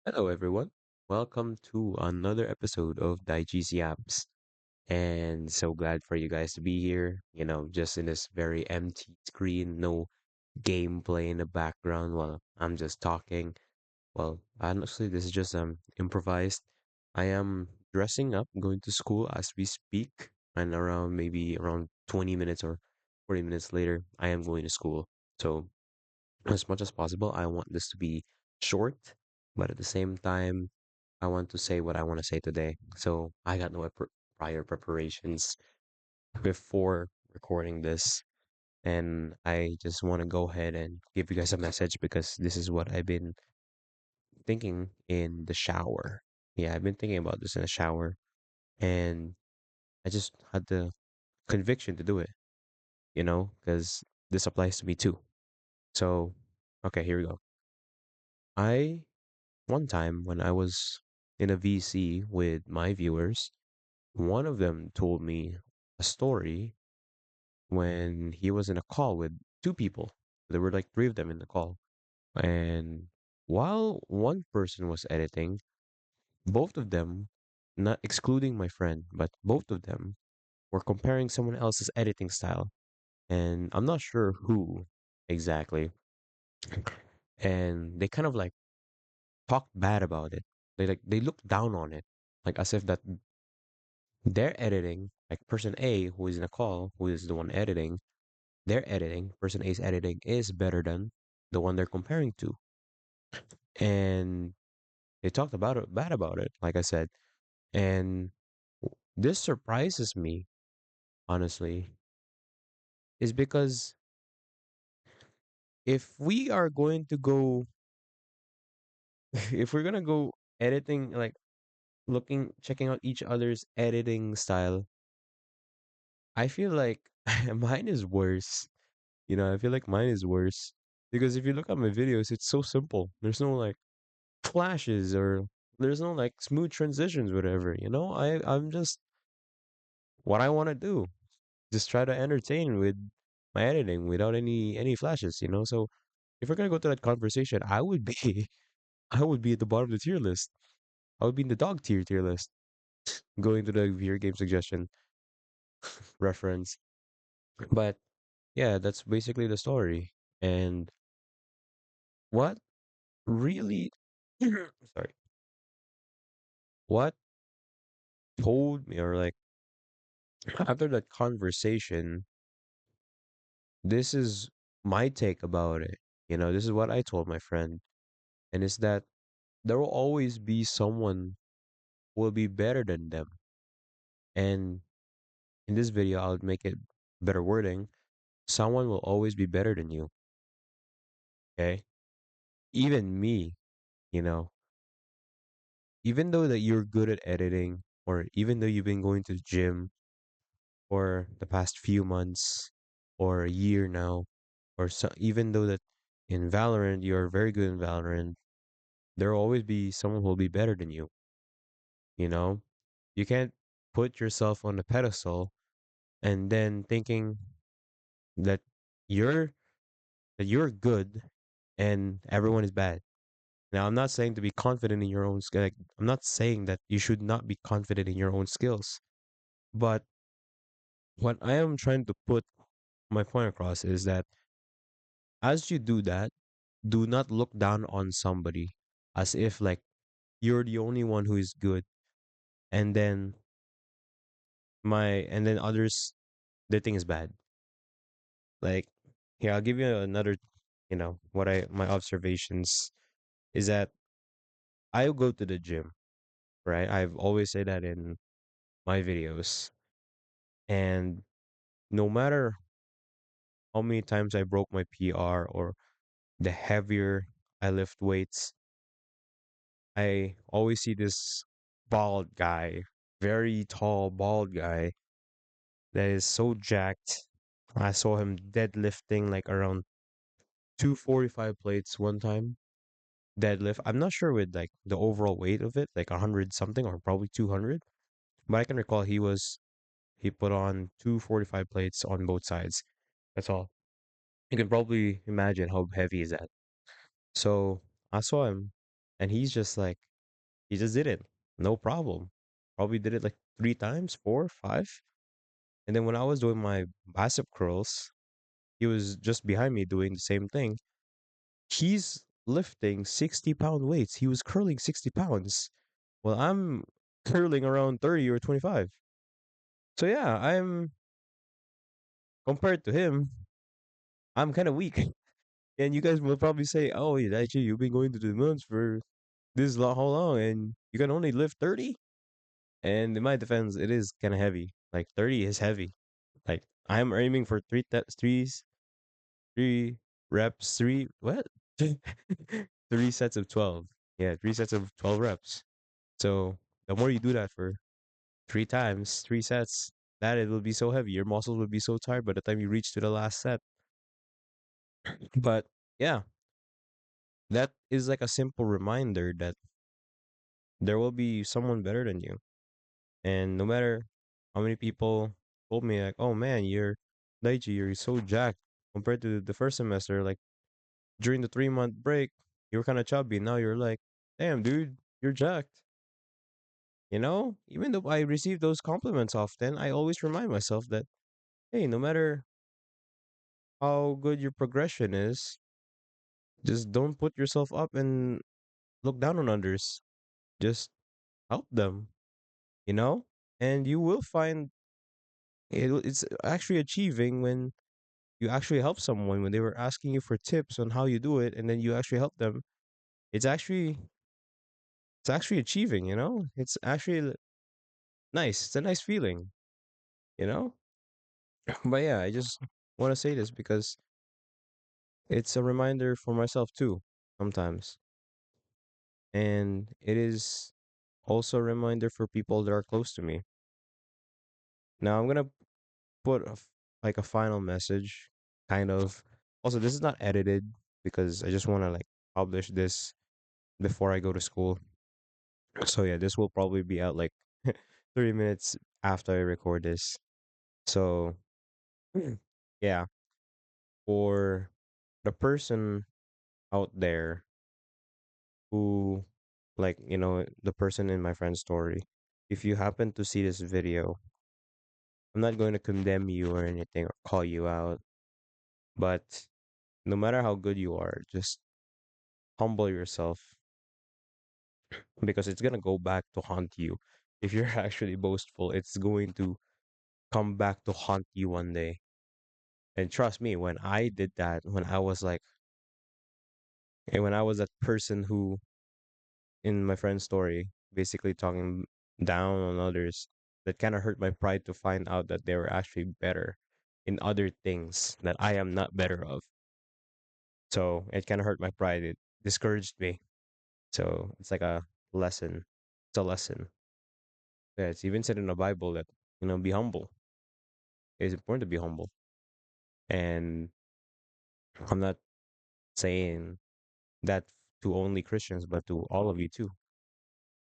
Hello, everyone. Welcome to another episode of DaiGC Apps. And so glad for you guys to be here. Just in this very empty screen, no gameplay in the background while I'm just talking. Well, honestly, this is just improvised. I am dressing up, going to school as we speak, and maybe around 20 minutes or 40 minutes later, I am going to school. So as much as possible, I want this to be short, but at the same time, I want to say what I want to say today. So I got no prior preparations before recording this. And I just want to go ahead and give you guys a message because this is what I've been thinking in the shower. Yeah, I've been thinking about this in the shower. And I just had the conviction to do it, because this applies to me too. So, okay, here we go. I One time when I was in a VC with my viewers, one of them told me a story when he was in a call with two people. There were like three of them in the call. And while one person was editing, both of them, not excluding my friend, but both of them were comparing someone else's editing style. And I'm not sure who exactly. And they kind of like talked bad about it. They looked down on it, like as if that their editing, like person A who is in a call, who is the one editing, their editing, person A's editing is better than the one they're comparing to. And they talked about it bad about it, like I said. And this surprises me, honestly, is because if we are going to go if we're gonna go editing, like checking out each other's editing style, I feel like mine is worse. I feel like mine is worse because if you look at my videos, it's so simple. There's no like flashes or there's no like smooth transitions, whatever. I'm just what I want to do. Just try to entertain with my editing without any flashes. So if we're gonna go to that conversation, I would be I would be at the bottom of the tier list. I would be in the dog tier list. Going to the VR game suggestion reference. But yeah, that's basically the story. And what really sorry, what told me, or like after that conversation, this is my take about it. This is what I told my friend, and it's that there will always be someone who will be better than them. And in this video, I'll make it better wording. Someone will always be better than you. Okay, even me. You know, even though that you're good at editing, or even though you've been going to the gym for the past few months or a year now, or so, even though that in Valorant you're very good in Valorant, there will always be someone who will be better than you. You know, you can't put yourself on a pedestal and then thinking that you're you're good and everyone is bad. Now, I'm not saying to be confident in your own skill. Like, I'm not saying that you should not be confident in your own skills. But what I am trying to put my point across is that as you do that, do not look down on somebody as if like you're the only one who is good, and then others they think is bad. Like, here, I'll give you another, what I my observations is that I go to the gym, right? I've always said that in my videos. And no matter how many times I broke my PR or the heavier I lift weights, I always see this bald guy, very tall, bald guy that is so jacked. I saw him deadlifting like around 245 plates one time. Deadlift. I'm not sure with like the overall weight of it, like 100 something or probably 200. But I can recall he put on 245 plates on both sides. That's all. You can probably imagine how heavy is that. So I saw him. And he's just like, he just did it. No problem. Probably did it like 3 times, four, five. And then when I was doing my bicep curls, he was just behind me doing the same thing. He's lifting 60-pound weights. He was curling 60 pounds. Well, I'm curling around 30 or 25. So yeah, I'm compared to him, I'm kind of weak. And you guys will probably say, "Oh, yeah, actually, you've been going to the moons for this long, how long, and you can only lift 30?" And in my defense, it is kind of heavy. Like 30 is heavy. Like I'm aiming for three reps, three what? 3 sets of 12. Yeah, 3 sets of 12 reps. So the more you do that for 3 times, 3 sets, that it will be so heavy. Your muscles will be so tired by the time you reach to the last set. But yeah, that is like a simple reminder that there will be someone better than you. And no matter how many people told me like, "Oh man, you're Daichi, you're so jacked compared to the first semester. Like during the 3 month break, you were kind of chubby. Now you're like, damn, dude, you're jacked." Even though I receive those compliments often, I always remind myself that, hey, no matter how good your progression is, just don't put yourself up and look down on others. Just help them, you know? And you will find it's actually achieving when you actually help someone when they were asking you for tips on how you do it and then you actually help them. It's actually achieving, it's actually nice. It's a nice feeling, you know but yeah, I just want to say this because it's a reminder for myself too sometimes, and it is also a reminder for people that are close to me. Now I'm gonna put like a final message, kind of. Also, this is not edited because I just want to like publish this before I go to school. So yeah, this will probably be out like 30 minutes after I record this. So yeah, for the person out there who, like, the person in my friend's story, if you happen to see this video, I'm not going to condemn you or anything or call you out, but no matter how good you are, just humble yourself because it's going to go back to haunt you. If you're actually boastful, it's going to come back to haunt you one day. And trust me, when I did that, when I was that person who, in my friend's story, basically talking down on others, that kind of hurt my pride to find out that they were actually better in other things that I am not better of. So it kind of hurt my pride. It discouraged me. So it's like a lesson. It's a lesson. Yeah, it's even said in the Bible that, be humble. It's important to be humble. And I'm not saying that to only Christians, but to all of you too.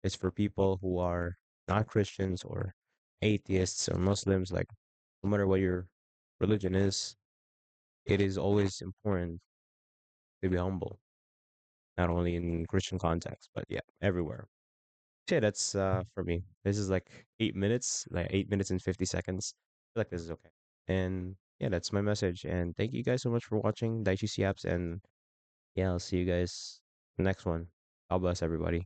It's for people who are not Christians or atheists or Muslims. Like, no matter what your religion is, it is always important to be humble, not only in Christian context, but yeah, everywhere. Yeah, that's for me. This is like 8 minutes, like 8 minutes and 50 seconds. I feel like this is okay. And yeah, that's my message. And thank you guys so much for watching Daichi Apps. And yeah, I'll see you guys next one. God bless everybody.